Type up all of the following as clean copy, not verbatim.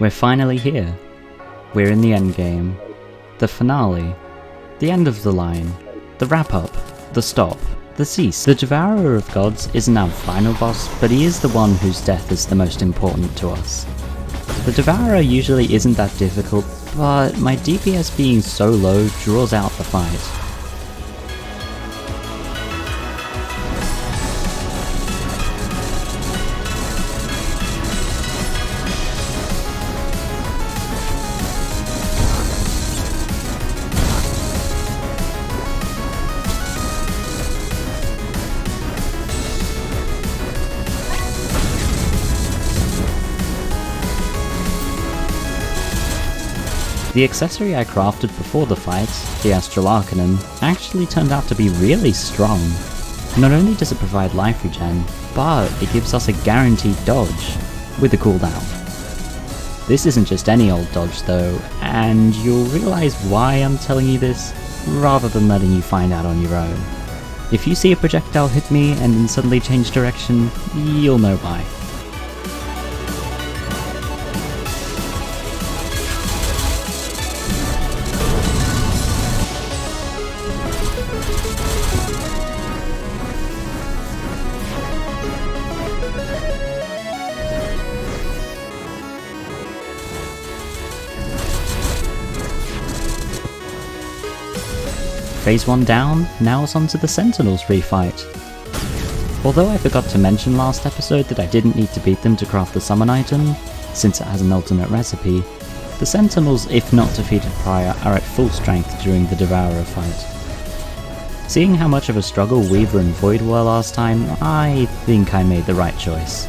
We're finally here. We're in the endgame. The finale. The end of the line. The wrap-up. The stop. The cease. The Devourer of Gods isn't our final boss, but he is the one whose death is the most important to us. The Devourer usually isn't that difficult, but my DPS being so low draws out the fight. The accessory I crafted before the fight, the Astral Arcanum, actually turned out to be really strong. Not only does it provide life regen, but it gives us a guaranteed dodge, with a cooldown. This isn't just any old dodge though, and you'll realise why I'm telling you this, rather than letting you find out on your own. If you see a projectile hit me and then suddenly change direction, you'll know why. Phase 1 down, now it's on to the Sentinels refight. Although I forgot to mention last episode that I didn't need to beat them to craft the summon item, since it has an ultimate recipe, the Sentinels, if not defeated prior, are at full strength during the Devourer fight. Seeing how much of a struggle Weaver and Void were last time, I think I made the right choice.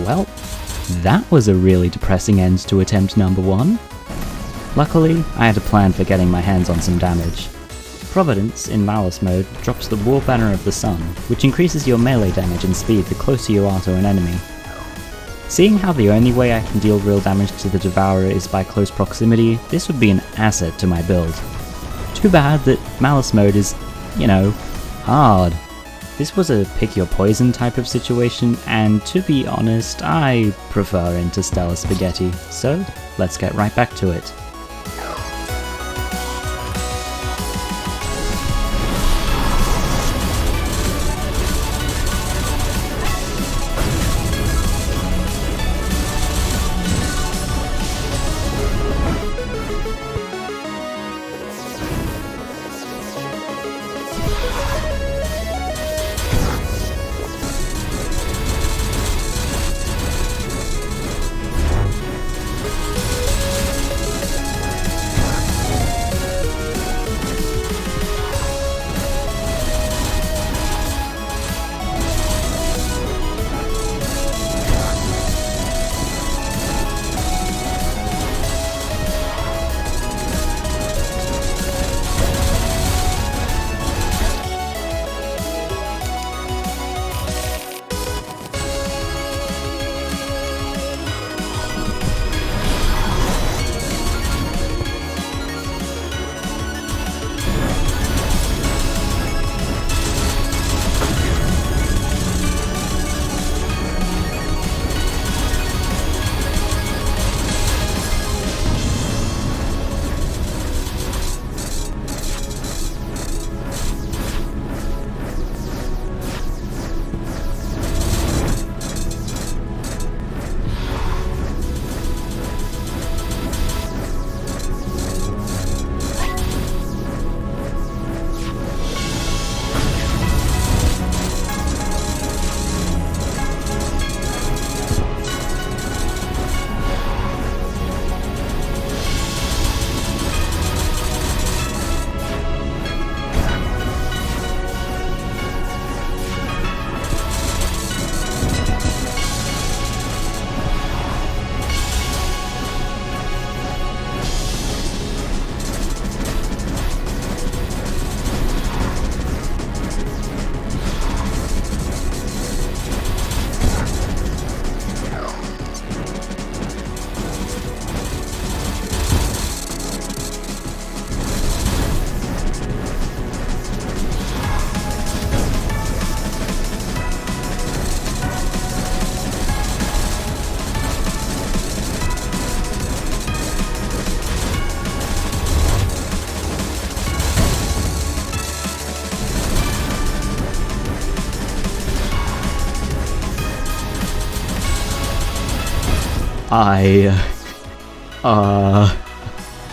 Well, that was a really depressing end to attempt number 1. Luckily, I had a plan for getting my hands on some damage. Providence, in Malice mode, drops the War Banner of the Sun, which increases your melee damage and speed the closer you are to an enemy. Seeing how the only way I can deal real damage to the Devourer is by close proximity, this would be an asset to my build. Too bad that Malice mode is, you know, hard. This was a pick your poison type of situation, and to be honest, I prefer Interstellar Spaghetti, so let's get right back to it.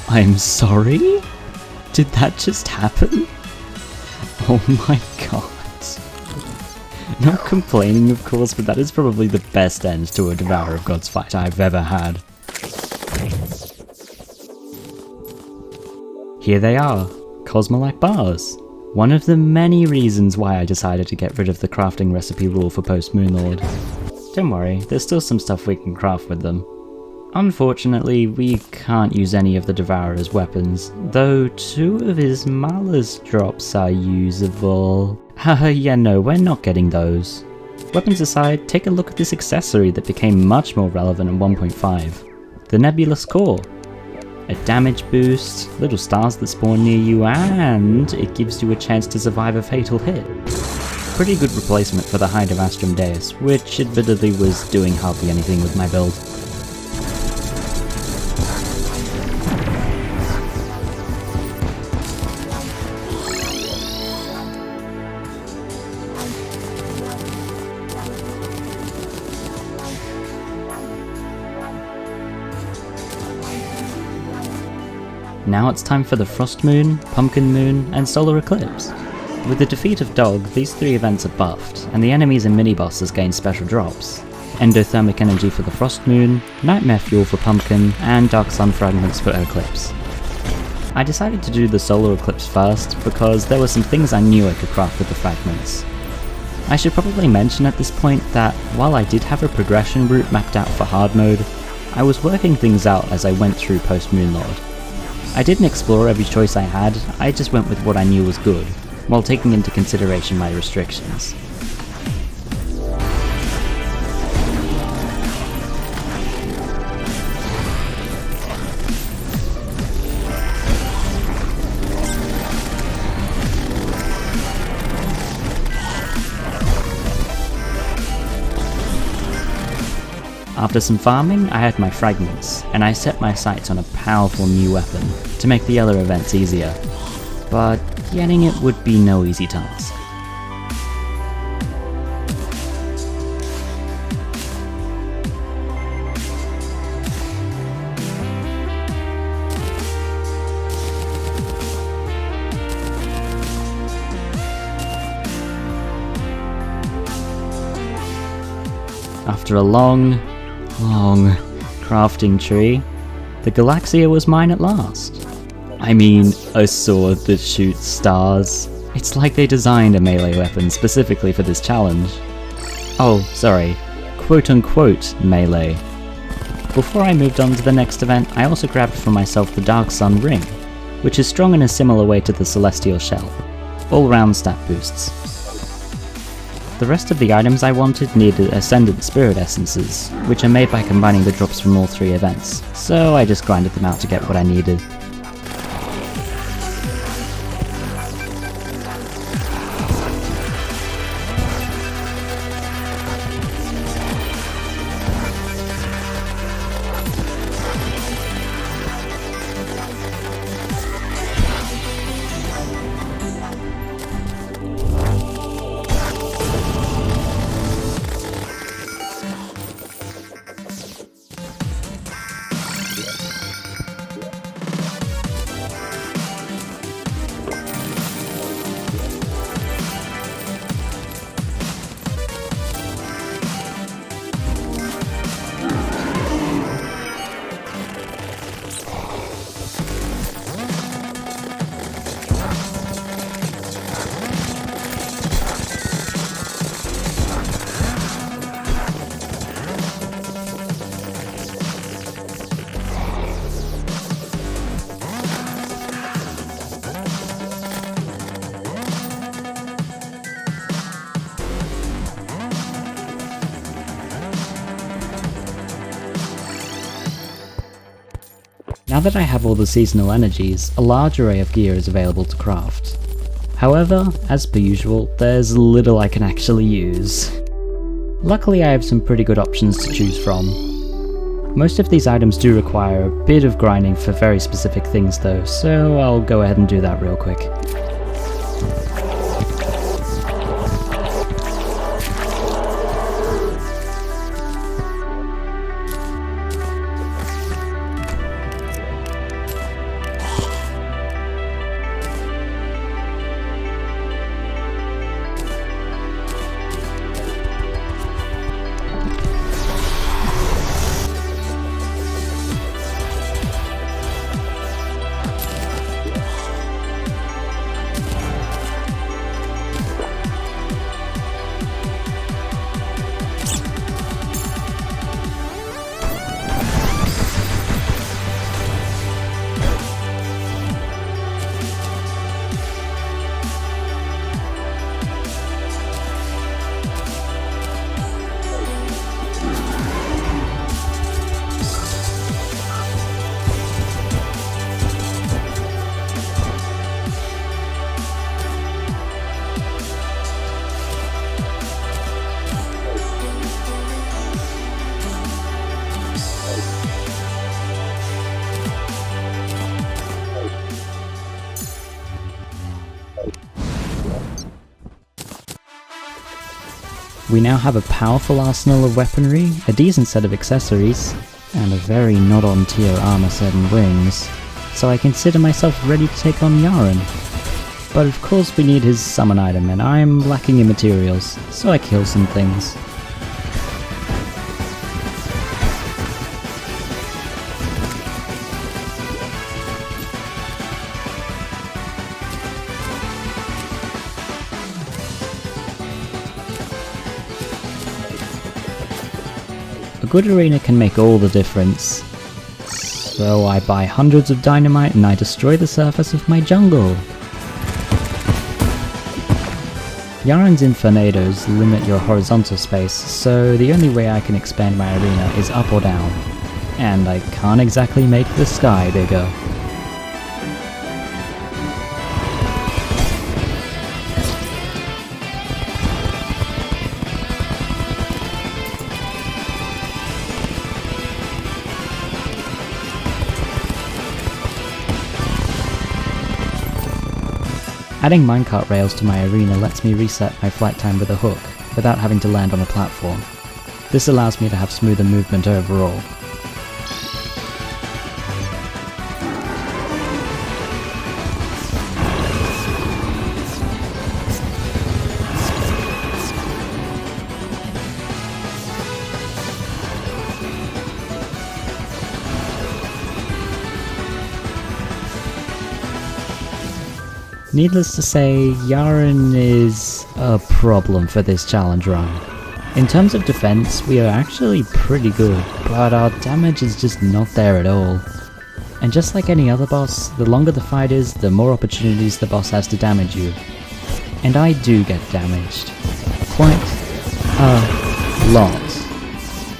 I'm sorry? Did that just happen? Oh my god. Not complaining, of course, but that is probably the best end to a Devourer of Gods fight I've ever had. Here they are, Cosmolite bars. One of the many reasons why I decided to get rid of the crafting recipe rule for post-Moonlord. Don't worry, there's still some stuff we can craft with them. Unfortunately, we can't use any of the Devourer's weapons, though 2 of his Malice drops are usable. Haha, yeah, no, we're not getting those. Weapons aside, take a look at this accessory that became much more relevant in 1.5. The Nebulous Core. A damage boost, little stars that spawn near you, and it gives you a chance to survive a fatal hit. Pretty good replacement for the Hide of Astrum Deus, which admittedly was doing hardly anything with my build. Now it's time for the Frost Moon, Pumpkin Moon, and Solar Eclipse. With the defeat of Dog, these 3 events are buffed, and the enemies and mini-bosses gain special drops. Endothermic Energy for the Frost Moon, Nightmare Fuel for Pumpkin, and Dark Sun Fragments for Eclipse. I decided to do the Solar Eclipse first because there were some things I knew I could craft with the fragments. I should probably mention at this point that while I did have a progression route mapped out for hard mode, I was working things out as I went through post-Moonlord. I didn't explore every choice I had, I just went with what I knew was good, while taking into consideration my restrictions. After some farming, I had my fragments, and I set my sights on a powerful new weapon to make the other events easier. But getting it would be no easy task. After a long crafting tree, the Galaxia was mine at last. I mean, a sword that shoots stars. It's like they designed a melee weapon specifically for this challenge. Oh, sorry, quote-unquote melee. Before I moved on to the next event, I also grabbed for myself the Dark Sun Ring, which is strong in a similar way to the Celestial Shell. All-round stat boosts. The rest of the items I wanted needed Ascendant Spirit Essences, which are made by combining the drops from all 3 events, so I just grinded them out to get what I needed. Now that I have all the seasonal energies, a large array of gear is available to craft. However, as per usual, there's little I can actually use. Luckily I have some pretty good options to choose from. Most of these items do require a bit of grinding for very specific things though, so I'll go ahead and do that real quick. We now have a powerful arsenal of weaponry, a decent set of accessories, and a very not on tier armor set and wings, so I consider myself ready to take on Yharon. But of course we need his summon item, and I'm lacking in materials, so I kill some things. A good arena can make all the difference. So I buy hundreds of dynamite and I destroy the surface of my jungle. Yharon's Infernados limit your horizontal space, so the only way I can expand my arena is up or down. And I can't exactly make the sky bigger. Adding minecart rails to my arena lets me reset my flight time with a hook, without having to land on a platform. This allows me to have smoother movement overall. Needless to say, Yharon is a problem for this challenge run. In terms of defense, we are actually pretty good, but our damage is just not there at all. And just like any other boss, the longer the fight is, the more opportunities the boss has to damage you. And I do get damaged. Quite a lot.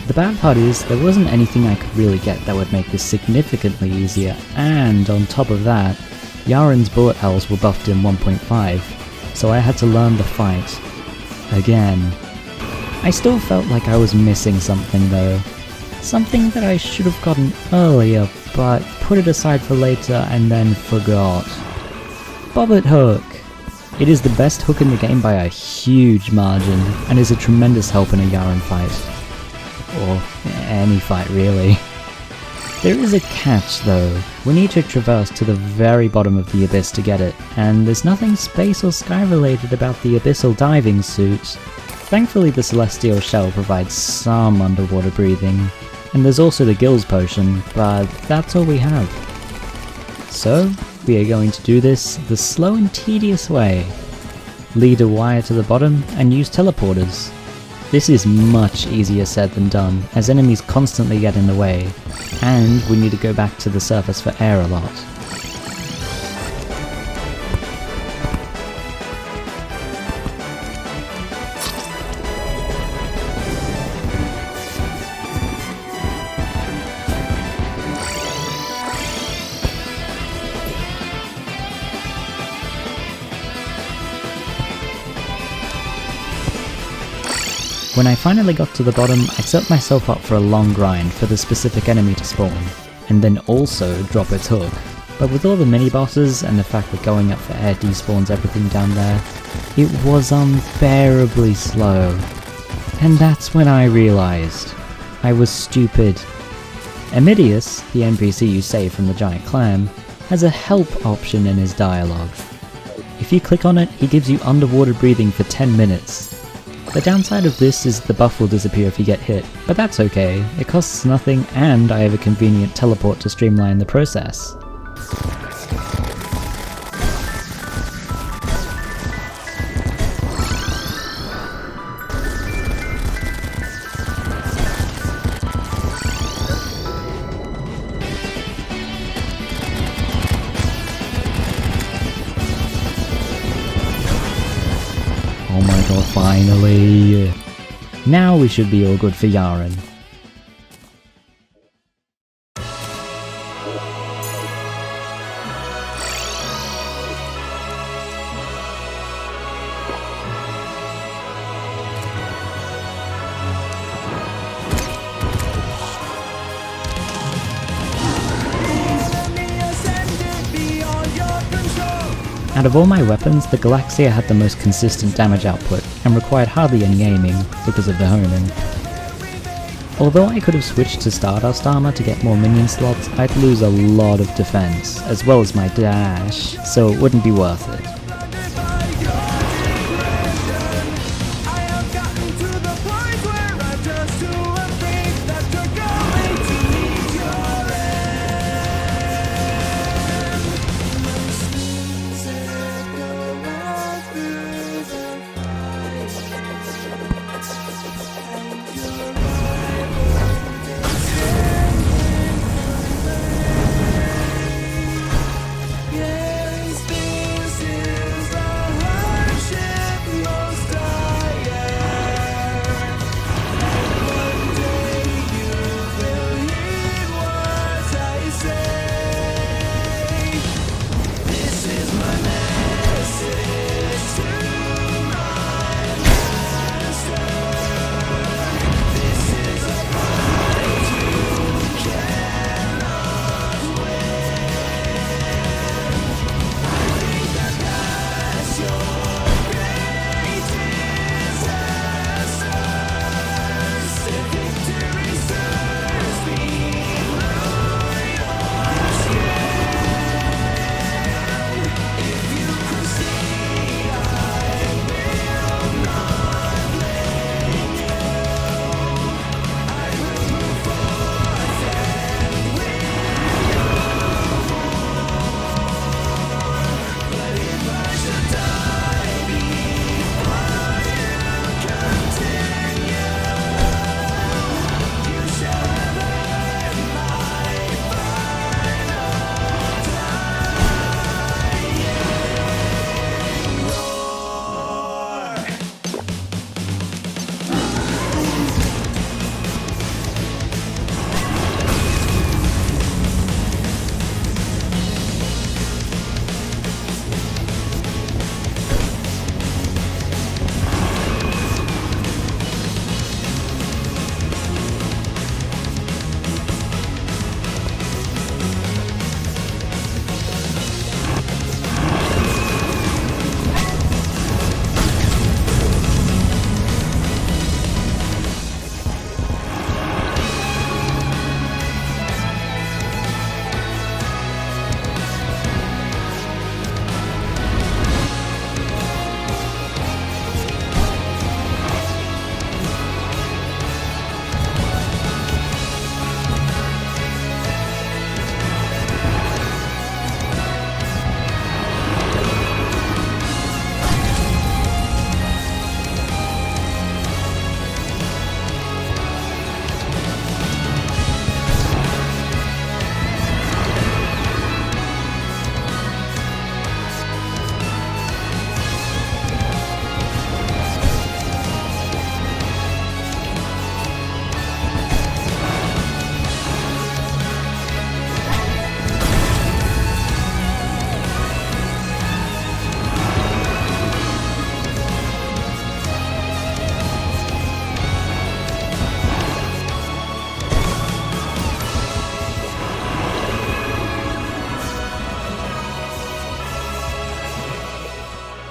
The bad part is, there wasn't anything I could really get that would make this significantly easier, and on top of that, Yharon's bullet hells were buffed in 1.5, so I had to learn the fight again. I still felt like I was missing something though. Something that I should have gotten earlier, but put it aside for later and then forgot. Bobbit Hook! It is the best hook in the game by a huge margin, and is a tremendous help in a Yharon fight. Or any fight really. There is a catch though. We need to traverse to the very bottom of the abyss to get it, and there's nothing space or sky related about the abyssal diving suit. Thankfully the celestial shell provides some underwater breathing, and there's also the gills potion, but that's all we have. So, we are going to do this the slow and tedious way. Lead a wire to the bottom and use teleporters. This is much easier said than done, as enemies constantly get in the way, and we need to go back to the surface for air a lot. When I finally got to the bottom, I set myself up for a long grind for the specific enemy to spawn, and then also drop its hook. But with all the mini-bosses and the fact that going up for air despawns everything down there, it was unbearably slow. And that's when I realised I was stupid. Emidius, the NPC you save from the giant clam, has a help option in his dialogue. If you click on it, he gives you underwater breathing for 10 minutes. The downside of this is the buff will disappear if you get hit, but that's okay, it costs nothing and I have a convenient teleport to streamline the process. Oh my god, finally! Now we should be all good for Yharon. Out of all my weapons, the Galaxia had the most consistent damage output, and required hardly any aiming, because of the homing. Although I could have switched to Stardust Armor to get more minion slots, I'd lose a lot of defense, as well as my dash, so it wouldn't be worth it.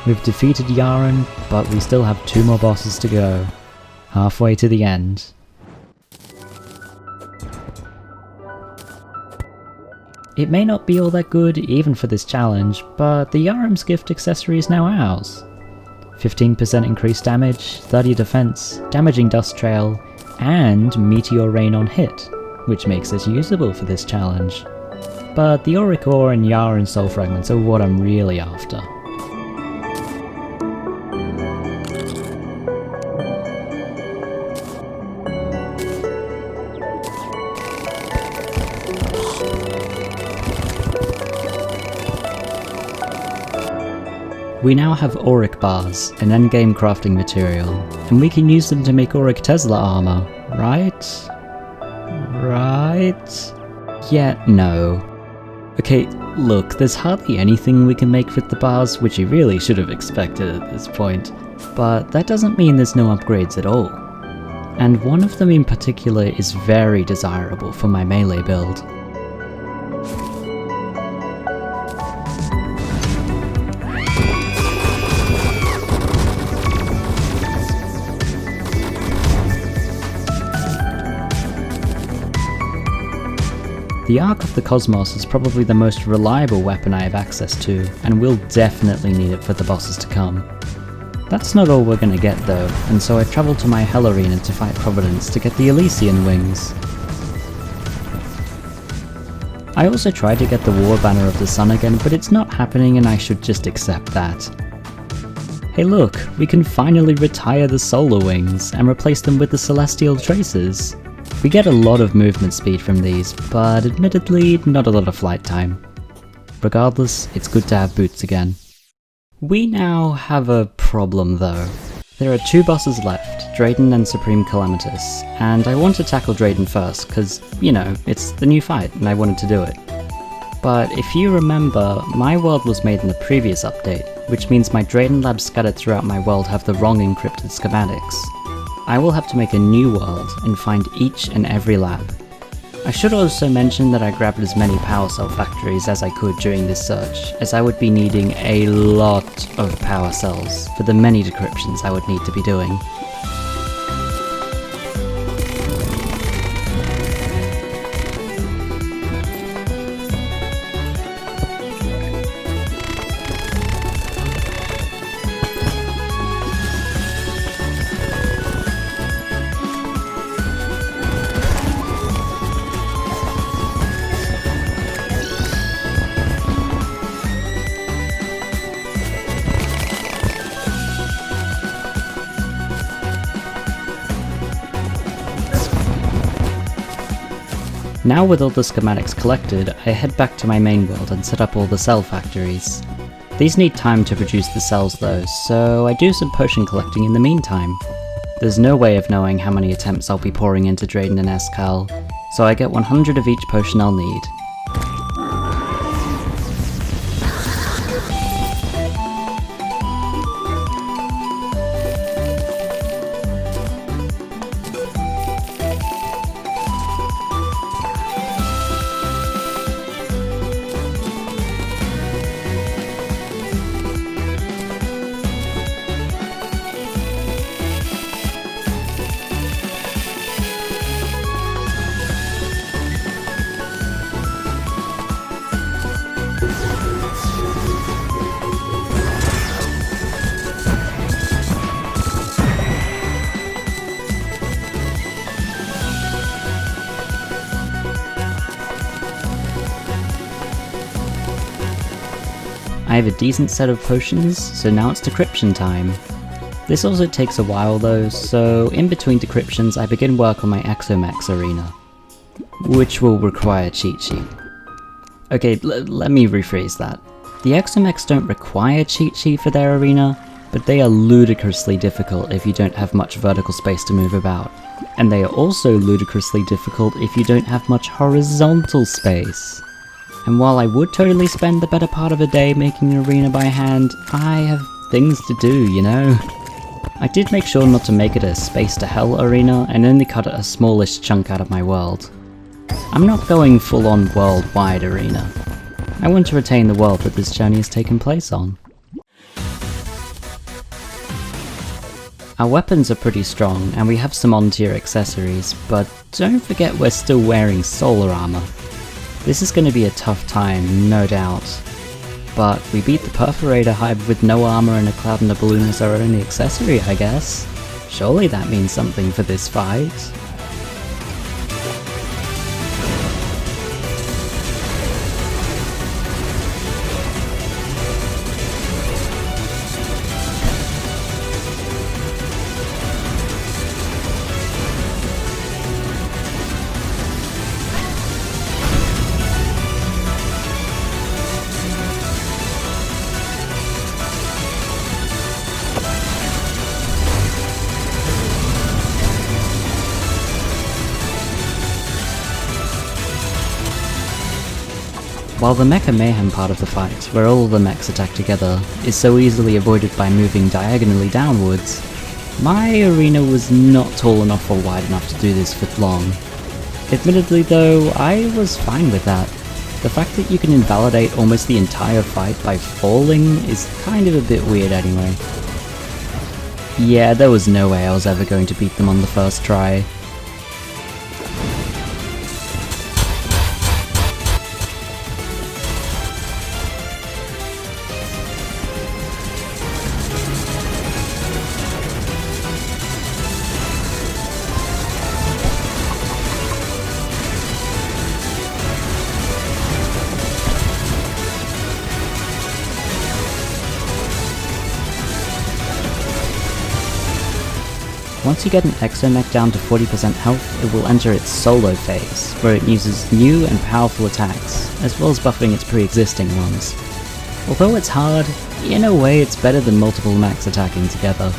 We've defeated Yharon, but we still have 2 more bosses to go. Halfway to the end. It may not be all that good even for this challenge, but the Yharon's gift accessory is now ours. 15% increased damage, 30 defense, damaging dust trail, and meteor rain on hit, which makes it usable for this challenge. But the auric ore and Yharon soul fragments are what I'm really after. We now have auric bars, an endgame crafting material, and we can use them to make auric Tesla armor, right? Right? Yet no. Okay, look, there's hardly anything we can make with the bars, which you really should have expected at this point, but that doesn't mean there's no upgrades at all. And one of them in particular is very desirable for my melee build. The Arc of the Cosmos is probably the most reliable weapon I have access to, and we'll definitely need it for the bosses to come. That's not all we're gonna get though, and so I travelled to my Hell Arena to fight Providence to get the Elysian Wings. I also tried to get the War Banner of the Sun again, but it's not happening and I should just accept that. Hey look, we can finally retire the Solar Wings and replace them with the Celestial Traces. We get a lot of movement speed from these, but admittedly not a lot of flight time. Regardless, it's good to have boots again. We now have a problem though. There are two bosses left, Draedon and Supreme Calamitas, and I want to tackle Draedon first, cause, you know, it's the new fight and I wanted to do it. But if you remember, my world was made in the previous update, which means my Draedon labs scattered throughout my world have the wrong encrypted schematics. I will have to make a new world and find each and every lab. I should also mention that I grabbed as many power cell factories as I could during this search, as I would be needing a lot of power cells for the many decryptions I would need to be doing. Now with all the schematics collected, I head back to my main world and set up all the cell factories. These need time to produce the cells though, so I do some potion collecting in the meantime. There's no way of knowing how many attempts I'll be pouring into Draedon and Escal, so I get 100 of each potion I'll need. I have a decent set of potions, so now it's decryption time. This also takes a while though, so in between decryptions I begin work on my Exo Mechs arena, which will require a cheat sheet. Okay, let me rephrase that. The Exo Mechs don't require a cheat sheet for their arena, but they are ludicrously difficult if you don't have much vertical space to move about. And they are also ludicrously difficult if you don't have much horizontal space. And while I would totally spend the better part of a day making an arena by hand, I have things to do, you know? I did make sure not to make it a space to hell arena and only cut a smallish chunk out of my world. I'm not going full on worldwide arena. I want to retain the world that this journey has taken place on. Our weapons are pretty strong and we have some on-tier accessories, but don't forget we're still wearing solar armor. This is going to be a tough time, no doubt. But we beat the Perforator Hive with no armor and a cloud and a balloon as our only accessory, I guess. Surely that means something for this fight. While the Mecha Mayhem part of the fight, where all the mechs attack together, is so easily avoided by moving diagonally downwards, my arena was not tall enough or wide enough to do this for long. Admittedly though, I was fine with that. The fact that you can invalidate almost the entire fight by falling is kind of a bit weird anyway. Yeah, there was no way I was ever going to beat them on the first try. Once you get an Exo Mech down to 40% health, it will enter its solo phase, where it uses new and powerful attacks, as well as buffing its pre-existing ones. Although it's hard, in a way it's better than multiple mechs attacking together.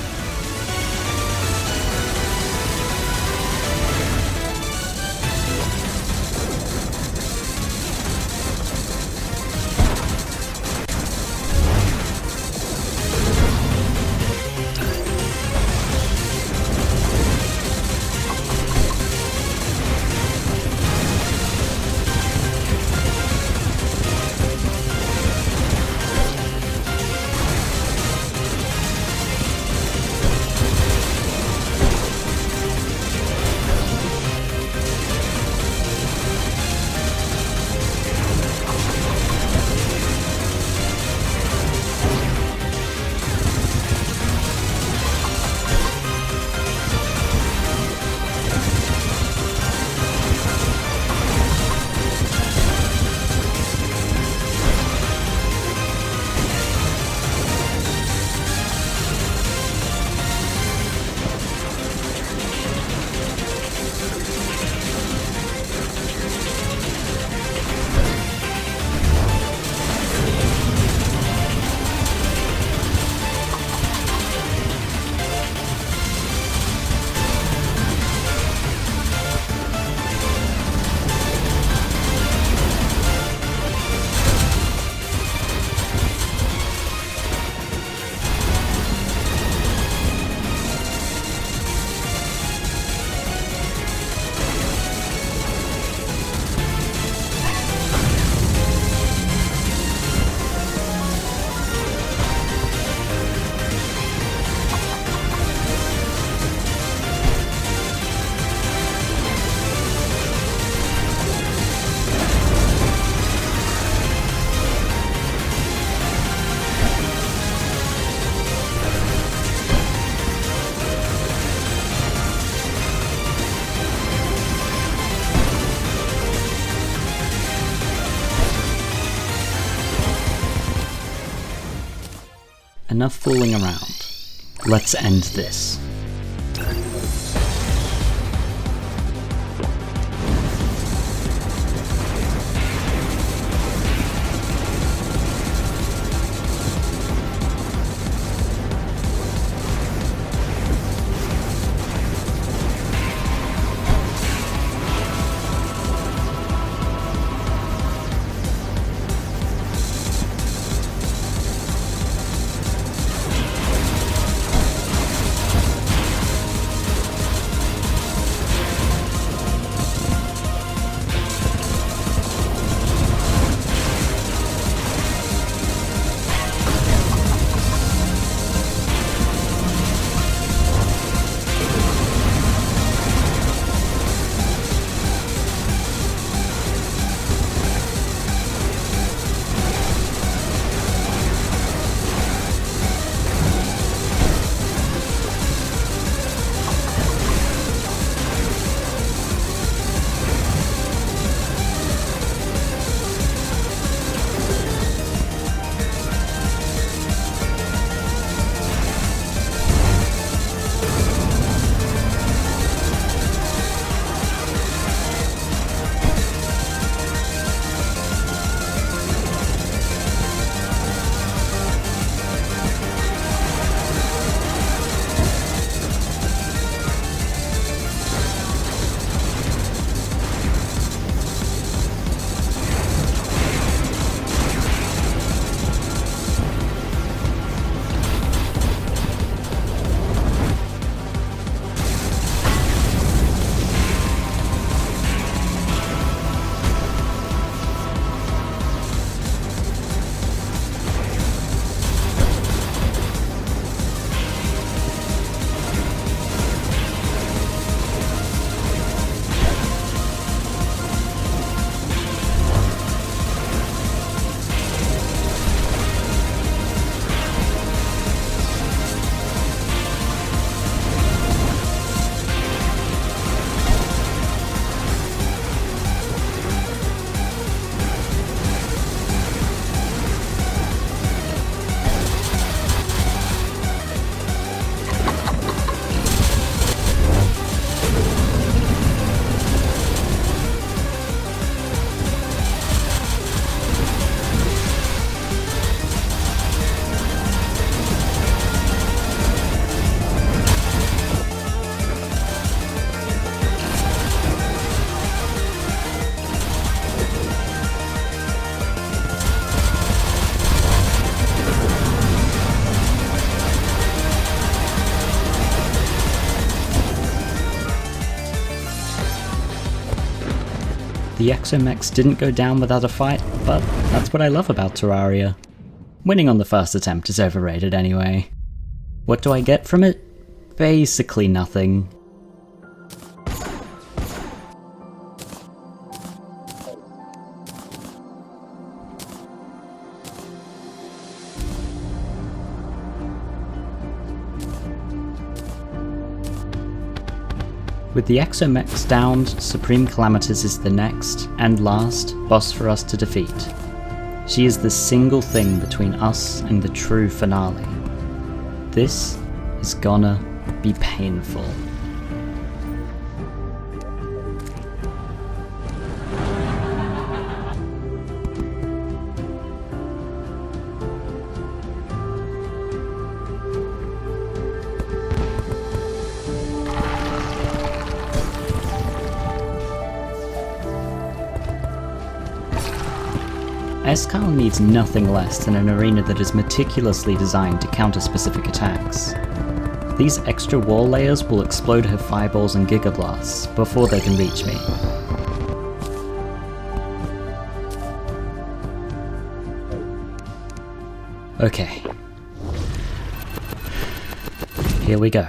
Enough fooling around. Let's end this. The Exo Mechs didn't go down without a fight, but that's what I love about Terraria. Winning on the first attempt is overrated anyway. What do I get from it? Basically nothing. With the Exo Mechs downed, Supreme Calamitas is the next, and last, boss for us to defeat. She is the single thing between us and the true finale. This is gonna be painful. SCAL needs nothing less than an arena that is meticulously designed to counter specific attacks. These extra wall layers will explode her fireballs and gigablasts before they can reach me. Okay. Here we go.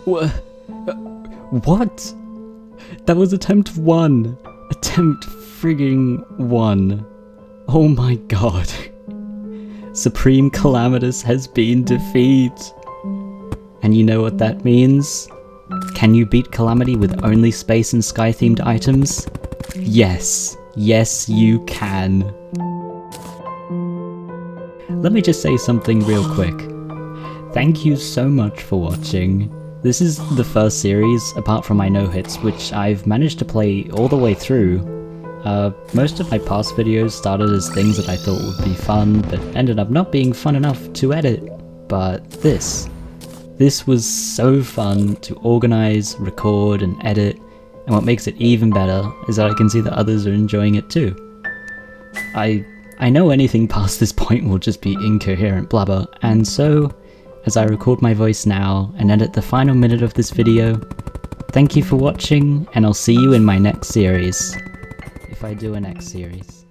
What? That was attempt 1. Attempt frigging 1. Oh my god. Supreme Calamitas has been defeated. And you know what that means? Can you beat Calamity with only space and sky themed items? Yes. Yes, you can. Let me just say something real quick. Thank you so much for watching. This is the first series, apart from my no-hits, which I've managed to play all the way through. Most of my past videos started as things that I thought would be fun, but ended up not being fun enough to edit. But this was so fun to organize, record, and edit, and what makes it even better is that I can see that others are enjoying it too. I know anything past this point will just be incoherent blabber, and so, as I record my voice now and edit the final minute of this video, thank you for watching, and I'll see you in my next series. If I do a next series.